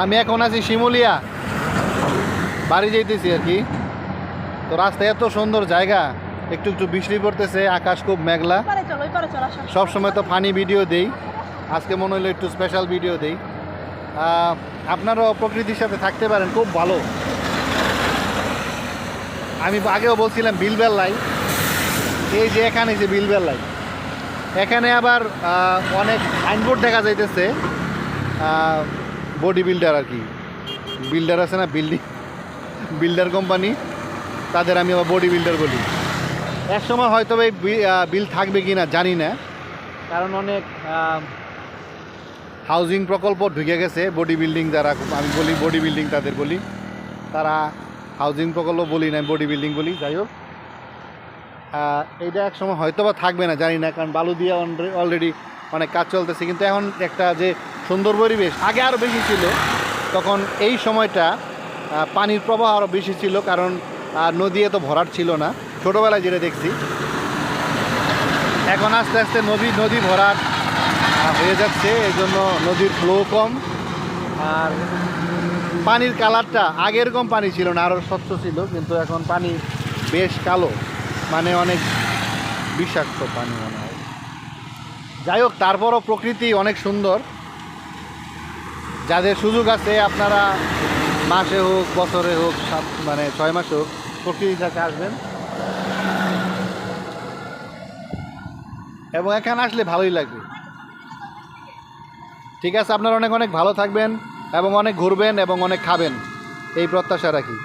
আমি এখন আছি শিমুলিয়া, বাড়ি যাইতেছি আর কি। তো রাস্তায় এত সুন্দর জায়গা, একটু একটু বৃষ্টি পড়তেছে, আকাশ খুব মেঘলা। সব সময় তো ফানি ভিডিও দেই, আজকে মনে হলো একটু স্পেশাল ভিডিও দেই। আপনারাও প্রকৃতির সাথে থাকতে পারেন, খুব ভালো। আমি আগেও বলছিলাম বিলবেল্লাই, এই যে এখানে যে বিলবেল্লাই, এখানে আবার অনেক সাইনবোর্ড দেখা যাইতেছে, বডি বিল্ডার আর কি, বিল্ডার আছে না, বিল্ডার কোম্পানি, তাদের আমি আবার বডি বিল্ডার বলি। এক সময় হয়তো এই বিল থাকবে কি না জানি না, কারণ অনেক হাউজিং প্রকল্প ঢুকে গেছে। বডি বিল্ডিং যারা, আমি বলি বডি বিল্ডিং তাদের বলি, তারা হাউজিং প্রকল্প বলি না, বডি বিল্ডিং বলি। যাই হোক, এইটা এক সময় হয়তো বা থাকবে না জানি না, কারণ বালু দিয়ে অলরেডি অনেক কাজ চলতেছে। কিন্তু এখন একটা যে সুন্দর পরিবেশ, আগে আরও বেশি ছিল, তখন এই সময়টা পানির প্রবাহ আরও বেশি ছিল, কারণ নদী এত ভরাট ছিল না ছোটোবেলায় যেটা দেখছি। এখন আস্তে আস্তে নদী ভরাট হয়ে যাচ্ছে, এই জন্য নদীর ফ্লো কম, আর পানির কালারটা আগে এরকম পানি ছিল না, আরও স্বচ্ছ ছিল, কিন্তু এখন পানি বেশ কালো, মানে অনেক বিষাক্ত পানি মনে হয়। যাই হোক, তারপরও প্রকৃতি অনেক সুন্দর। যাদের সুযোগ আছে আপনারা মাসে হোক, বছরে হোক, মানে 6 মাসে হোক, প্রকৃতির কাছে আসবেন, এবং এখানে আসলে ভালোই লাগবে। ঠিক আছে, আপনারা অনেক অনেক ভালো থাকবেন এবং অনেক ঘুরবেন এবং অনেক খাবেন, এই প্রত্যাশা রাখি।